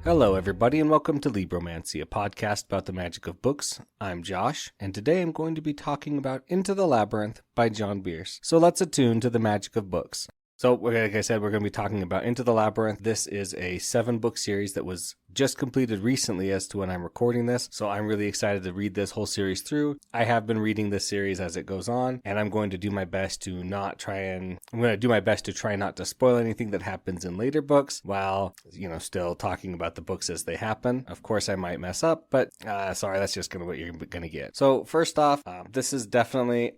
Hello, everybody, and welcome to Libromancy, a podcast about the magic of books. I'm Josh, and today I'm going to be talking about Into the Labyrinth by John Bierce. So let's attune to the magic of books. So, like I said, we're going to be talking about Into the Labyrinth. This is a 7-book series that was just completed recently as to when I'm recording this, so I'm really excited to read this whole series through. I have been reading this series as it goes on, and I'm going to do my best to try not to spoil anything that happens in later books while, still talking about the books as they happen. Of course, I might mess up, but sorry, that's just what you're going to get. So, first off, this is definitely...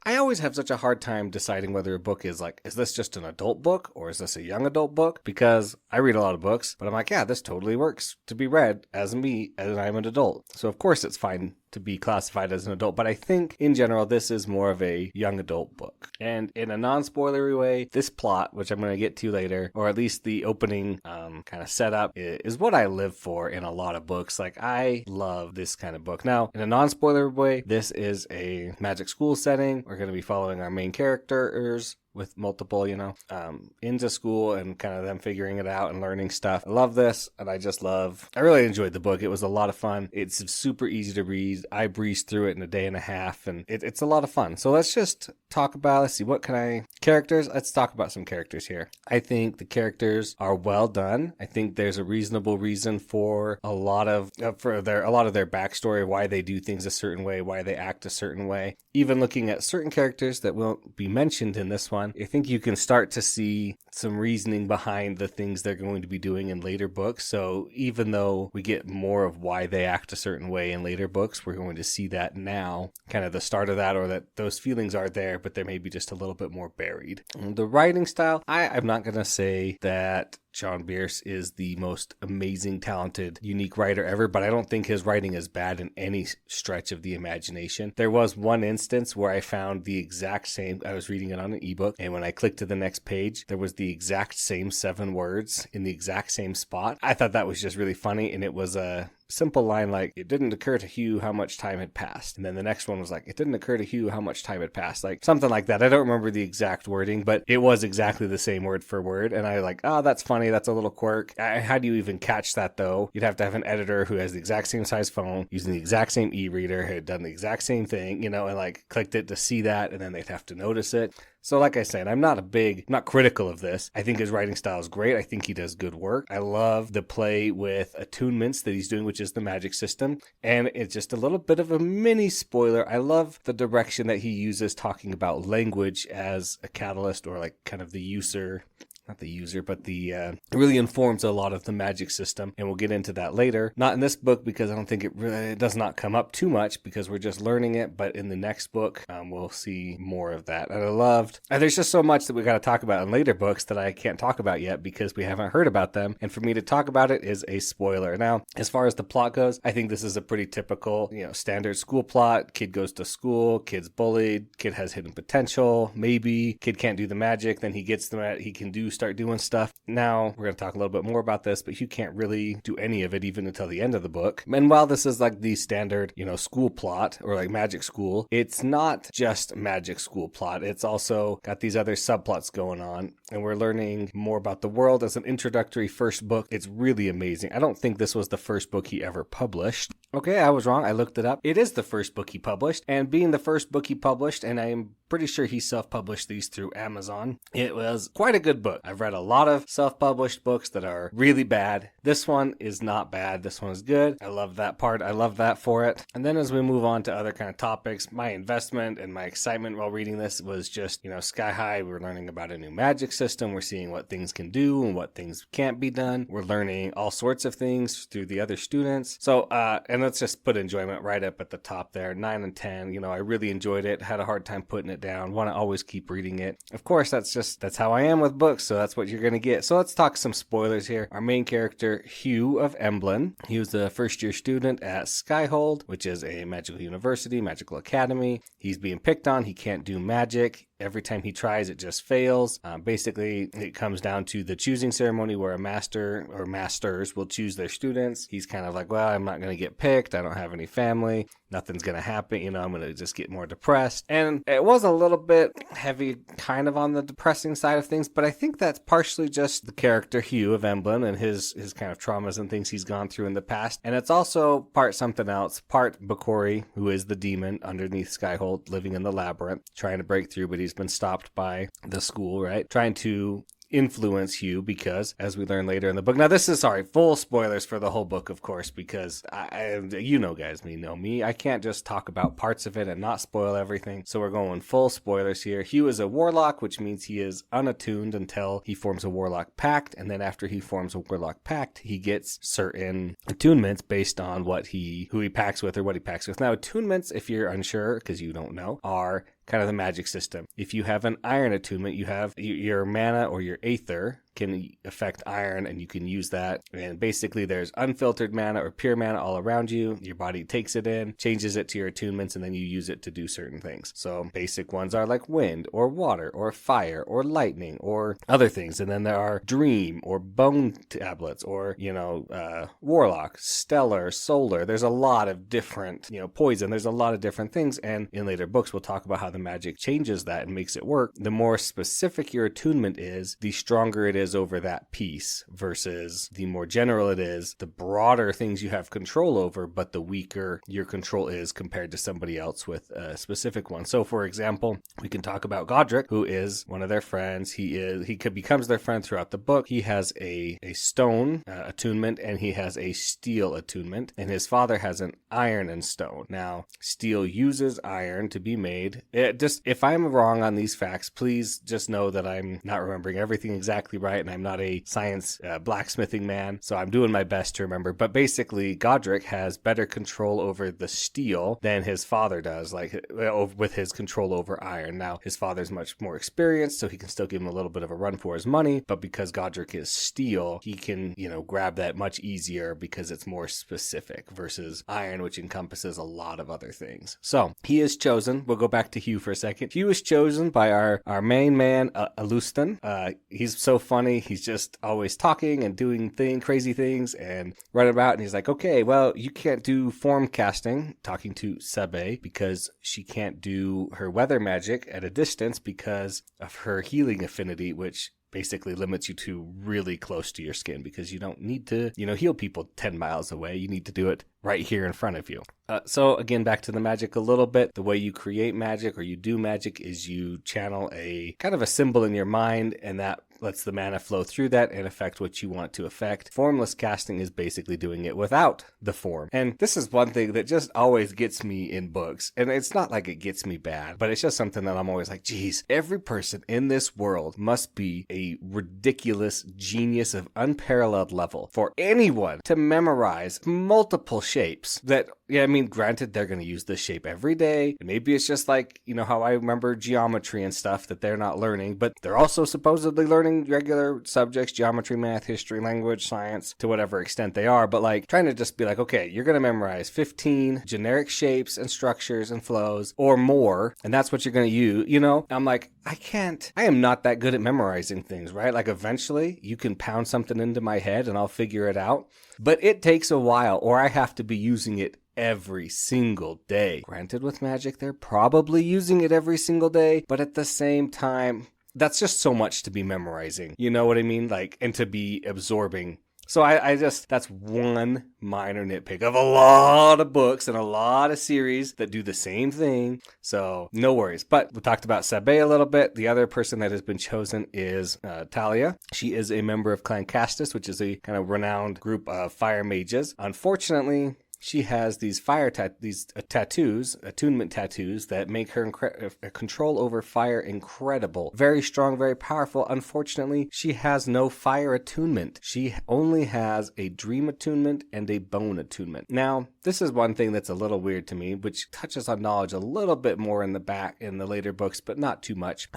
I always have such a hard time deciding whether a book is this just an adult book or is this a young adult book? Because I read a lot of books, but I'm like, yeah, this totally works to be read as me, as I'm an adult. So of course it's fine to be classified as an adult, but I think in general this is more of a young adult book. And in a non-spoilery way, this plot, which I'm going to get to later, or at least the opening kind of setup, is what I live for in a lot of books. Like, I love this kind of book. Now, in a non-spoiler way, this is a magic school setting. We're going to be following our main characters with multiple, into school and kind of them figuring it out and learning stuff. I love this, and I really enjoyed the book. It was a lot of fun. It's super easy to read. I breezed through it in a day and a half, and it's a lot of fun. So let's just talk about, let's talk about some characters here. I think the characters are well done. I think there's a reasonable reason for a lot of their backstory, why they do things a certain way, why they act a certain way. Even looking at certain characters that won't be mentioned in this one, I think you can start to see some reasoning behind the things they're going to be doing in later books. So even though we get more of why they act a certain way in later books, we're going to see that now, kind of the start of that, or that those feelings are there, but they're maybe just a little bit more buried. The writing style, I'm not going to say that John Bierce is the most amazing, talented, unique writer ever, but I don't think his writing is bad in any stretch of the imagination. There was one instance where I found the exact same, I was reading it on an ebook, and when I clicked to the next page, there was the exact same 7 words in the exact same spot. I thought that was just really funny, and it was a simple line like, "It didn't occur to Hugh how much time had passed." And then the next one was like, "It didn't occur to Hugh how much time had passed." Like something like that. I don't remember the exact wording, but it was exactly the same word for word. And I like, oh, that's funny. That's a little quirk. How do you even catch that though? You'd have to have an editor who has the exact same size phone, using the exact same e-reader, who had done the exact same thing, and like clicked it to see that, and then they'd have to notice it. So like I said, I'm not critical of this. I think his writing style is great. I think he does good work. I love the play with attunements that he's doing, which is the magic system. And it's just a little bit of a mini spoiler. I love the direction that he uses talking about language as a catalyst, or like kind of the user. Not the user, but it really informs a lot of the magic system, and we'll get into that later. Not in this book, because I don't think it does not come up too much, because we're just learning it, but in the next book, we'll see more of that. And there's just so much that we got to talk about in later books that I can't talk about yet, because we haven't heard about them, and for me to talk about it is a spoiler. Now, as far as the plot goes, I think this is a pretty typical, standard school plot. Kid goes to school, kid's bullied, kid has hidden potential, maybe, kid can't do the magic, then he gets he can start doing stuff. Now, we're going to talk a little bit more about this, but Hugh can't really do any of it even until the end of the book. And while this is like the standard, school plot, or like magic school, it's not just magic school plot. It's also got these other subplots going on, and we're learning more about the world. As an introductory first book, it's really amazing. I don't think this was the first book he ever published. Okay, I was wrong. I looked it up. It is the first book he published, and being the first book he published, and I'm pretty sure he self-published these through Amazon, it was quite a good book. I've read a lot of self-published books that are really bad. This one is not bad. This one is good. I love that part. I love that for it. And then as we move on to other kind of topics, my investment and my excitement while reading this was just, sky high. We're learning about a new magic system. We're seeing what things can do and what things can't be done. We're learning all sorts of things through the other students. So, and let's just put enjoyment right up at the top there. 9 and 10. I really enjoyed it. Had a hard time putting it down. Want to always keep reading it. Of course, that's how I am with books. So that's what you're going to get. So let's talk some spoilers here. Our main character, Hugh of Emblem. He was a first-year student at Skyhold, which is a magical university, magical academy. He's being picked on. He can't do magic. every time he tries, it just fails. Basically, it comes down to the choosing ceremony where a master or masters will choose their students. He's kind of like, well, I'm not going to get picked. I don't have any family. Nothing's going to happen. I'm going to just get more depressed. And it was a little bit heavy kind of on the depressing side of things, but I think that's partially just the character Hugh of Emblem and his kind of traumas and things he's gone through in the past. And it's also part something else, part Bakori, who is the demon underneath Skyhold living in the Labyrinth, trying to break through, but he's been stopped by the school, right? Trying to influence Hugh because, as we learn later in the book, now this is, full spoilers for the whole book, of course, because guys know me. I can't just talk about parts of it and not spoil everything. So we're going full spoilers here. Hugh is a warlock, which means he is unattuned until he forms a warlock pact. And then after he forms a warlock pact, he gets certain attunements based on who he pacts with or what he pacts with. Now, attunements, if you're unsure, because you don't know, are kind of the magic system. If you have an iron attunement, you have your mana or your aether can affect iron, and you can use that. And basically there's unfiltered mana or pure mana all around you. Your body takes it in, changes it to your attunements, and then you use it to do certain things. So basic ones are like wind or water or fire or lightning or other things. And then there are dream or bone tablets or, warlock, stellar, solar. There's a lot of different, poison. There's a lot of different things. And in later books, we'll talk about how the magic changes that and makes it work. The more specific your attunement is, the stronger it is over that piece, versus the more general it is, the broader things you have control over, but the weaker your control is compared to somebody else with a specific one. So for example, we can talk about Godric, who is one of their friends. He becomes their friend throughout the book. He has a stone attunement, and he has a steel attunement, and his father has an iron and stone. Now, steel uses iron to be made. If I'm wrong on these facts, please just know that I'm not remembering everything exactly right, and I'm not a science blacksmithing man, so I'm doing my best to remember. But basically, Godric has better control over the steel than his father does, with his control over iron. Now, his father's much more experienced, so he can still give him a little bit of a run for his money, but because Godric is steel, he can, grab that much easier because it's more specific, versus iron, which encompasses a lot of other things. So, he is chosen. We'll go back to Hugh for a second. Hugh is chosen by our main man, Alustan. He's so funny. He's just always talking and doing crazy things and running about. And he's like, okay, well, you can't do form casting, talking to Sebe, because she can't do her weather magic at a distance because of her healing affinity, which basically limits you to really close to your skin, because you don't need to, heal people 10 miles away. You need to do it right here in front of you. So again, back to the magic a little bit. The way you create magic or you do magic is you channel a kind of a symbol in your mind, and that lets the mana flow through that and affect what you want to affect. Formless casting is basically doing it without the form. And this is one thing that just always gets me in books. And it's not like it gets me bad, but it's just something that I'm always like, geez, every person in this world must be a ridiculous genius of unparalleled level for anyone to memorize multiple shapes that, granted, they're going to use this shape every day. And maybe it's just like, how I remember geometry and stuff that they're not learning, but they're also supposedly learning regular subjects, geometry, math, history, language, science, to whatever extent they are. But trying to just be like, okay, you're going to memorize 15 generic shapes and structures and flows or more, and that's what you're going to use, I'm like, I am not that good at memorizing things, right? Eventually you can pound something into my head and I'll figure it out, but it takes a while, or I have to be using it every single day. Granted, with magic, they're probably using it every single day, but at the same time, that's just so much to be memorizing. You know what I mean? And to be absorbing. So that's one minor nitpick of a lot of books and a lot of series that do the same thing. So no worries. But we talked about Sebe a little bit. The other person that has been chosen is Talia. She is a member of Clan Castus, which is a kind of renowned group of fire mages. Unfortunately, she has these tattoos, attunement tattoos, that make her control over fire incredible. Very strong, very powerful. Unfortunately, she has no fire attunement. She only has a dream attunement and a bone attunement. Now, this is one thing that's a little weird to me, which touches on knowledge a little bit more in the later books, but not too much.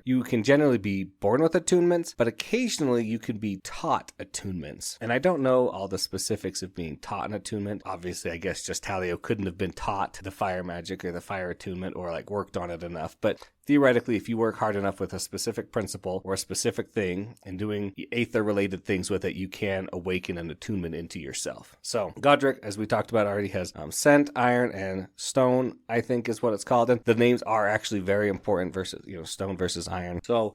You can generally be born with attunements, but occasionally you can be taught attunements. And I don't know all the specifics of being taught an attunement. Obviously, I guess just Talio couldn't have been taught the fire magic or the fire attunement or worked on it enough. But theoretically, if you work hard enough with a specific principle or a specific thing and doing aether-related things with it, you can awaken an attunement into yourself. So Godric, as we talked about already, has scent, iron, and stone, I think is what it's called. And the names are actually very important versus, stone versus iron. So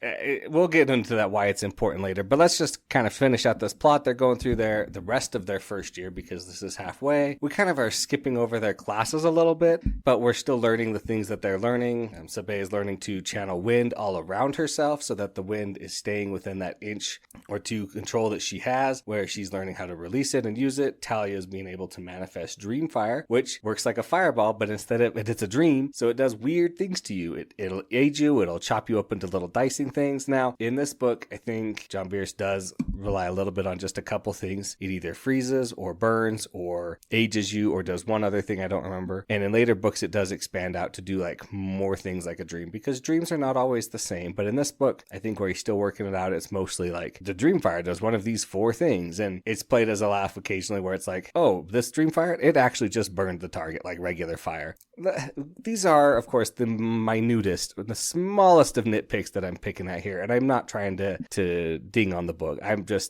we'll get into that, why it's important later. But let's just kind of finish out this plot. They're going through the rest of their first year because this is halfway. We kind of are skipping over their classes a little bit, but we're still learning the things that they're learning. Sabé is learning to channel wind all around herself so that the wind is staying within that inch or two control that she has, where she's learning how to release it and use it. Talia is being able to manifest dream fire, which works like a fireball, but instead of it's a dream, so it does weird things to you. It'll age you, it'll chop you up into little dicing things. Now, in this book, I think John Bierce does rely a little bit on just a couple things. It either freezes or burns or ages you or does one other thing I don't remember. And in later books, it does expand out to do like more things like a dream, because dreams are not always the same. But in this book, I think where he's still working it out, it's mostly like the dream fire does one of these 4 things. And it's played as a laugh occasionally where it's like, oh, this dream fire, it actually just burned the target like regular fire. These are, of course, the minutest, the smallest of nitpicks that I'm picking at here. And I'm not trying to ding on the book.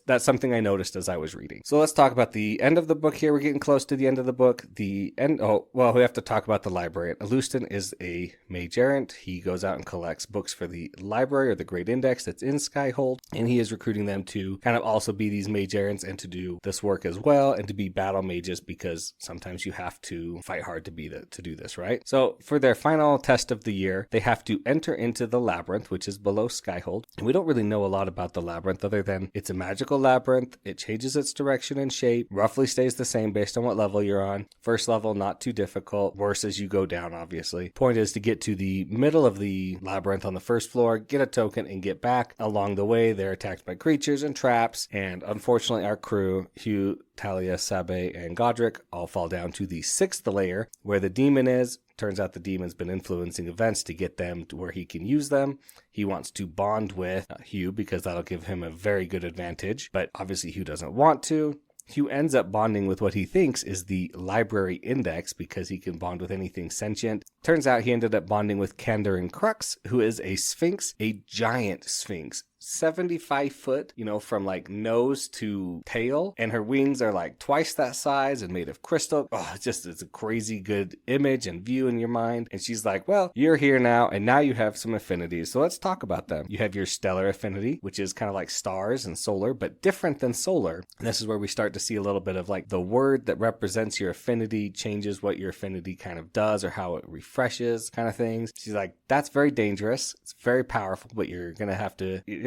That's something I noticed as I was reading. So let's talk about the end of the book here. We're getting close to the end of the book. We have to talk about the librarian. Alustin is a Mage Errant. He goes out and collects books for the library or the Great Index that's in Skyhold. And he is recruiting them to kind of also be these Mage Errants and to do this work as well and to be battle mages, because sometimes you have to fight hard to do this, right? So for their final test of the year, they have to enter into the Labyrinth, which is below Skyhold. And we don't really know a lot about the Labyrinth other than it's a magical labyrinth. It changes its direction and shape, roughly stays the same based on what level you're on. First level, not too difficult. Worse as you go down, obviously. Point is to get to the middle of the labyrinth on the first floor, get a token, and get back. Along the way, they're attacked by creatures and traps. And unfortunately, our crew, Hugh, Talia, Sabé, and Godric, all fall down to the 6th layer where the demon is. Turns out the demon's been influencing events to get them to where he can use them. He wants to bond with Hugh because that'll give him a very good advantage, but obviously Hugh doesn't want to. Hugh ends up bonding with what he thinks is the library index because he can bond with anything sentient. Turns out he ended up bonding with Kandarin Crux, who is a sphinx, a giant sphinx. 75 foot, from like nose to tail, and her wings are like twice that size and made of crystal. It's a crazy good image and view in your mind. And she's like, well, you're here now, and now you have some affinities, so let's talk about them. You have your stellar affinity, which is kind of like stars and solar, but different than solar. And this is where we start to see a little bit of like the word that represents your affinity changes what your affinity kind of does or how it refreshes kind of things. She's like, that's very dangerous. It's very powerful, but you're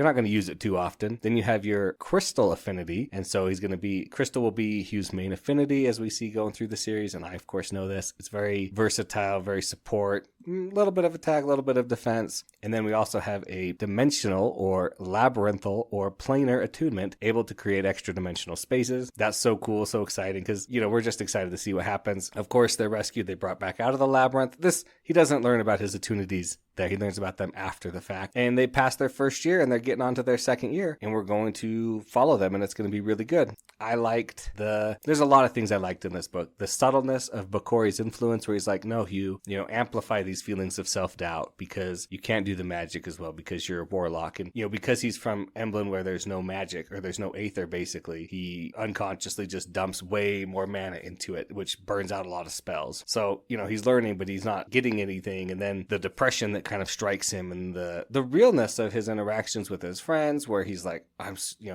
not going to use it too often. Then you have your crystal affinity, and so crystal will be Hugh's main affinity as we see going through the series, and I of course know this. It's very versatile, very support, a little bit of attack, a little bit of defense. And then we also have a dimensional or labyrinthal or planar attunement, able to create extra dimensional spaces. That's so cool, so exciting, because we're just excited to see what happens. Of course, they're rescued, they brought back out of the labyrinth. He doesn't learn about his attunities there. He learns about them after the fact. And they passed their first year and they're getting on to their second year, and we're going to follow them, and it's going to be really good. There's a lot of things I liked in this book. The subtleness of Bakori's influence, where he's like, no, Hugh, amplify these feelings of self-doubt because you can't do the magic as well because you're a warlock. And, because he's from Emblem where there's no magic or there's no aether, basically, he unconsciously just dumps way more mana into it, which burns out a lot of spells. So, he's learning, but he's not getting anything. And then the depression that kind of strikes him, and the realness of his interactions with his friends, where he's like,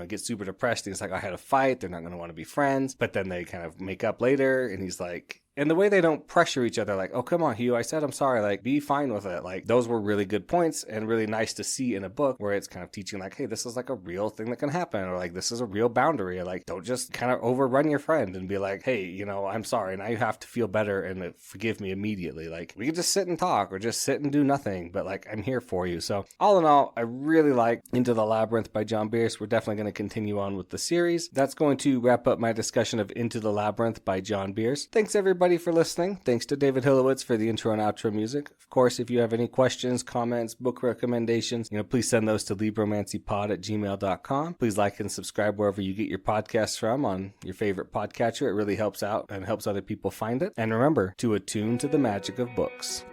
gets super depressed. And he's like, I had a fight. They're not going to want to be friends. But then they kind of make up later, and he's like, and the way they don't pressure each other, like, oh, come on, Hugh, I said I'm sorry, like, be fine with it. Like, those were really good points and really nice to see in a book where it's kind of teaching, like, hey, this is like a real thing that can happen, or like, this is a real boundary, or like, don't just kind of overrun your friend and be like, hey, I'm sorry, now you have to feel better and forgive me immediately. Like, we can just sit and talk or just sit and do nothing, but like, I'm here for you. So all in all, I really like Into the Labyrinth by John Bierce. We're definitely going to continue on with the series. That's going to wrap up my discussion of Into the Labyrinth by John Bierce. Thanks everybody for listening. Thanks to David Hillowitz for the intro and outro music. Of course, if you have any questions, comments, book recommendations, please send those to libromancypod@gmail.com. Please like and subscribe wherever you get your podcasts from on your favorite podcatcher. It really helps out and helps other people find it. And remember to attune to the magic of books.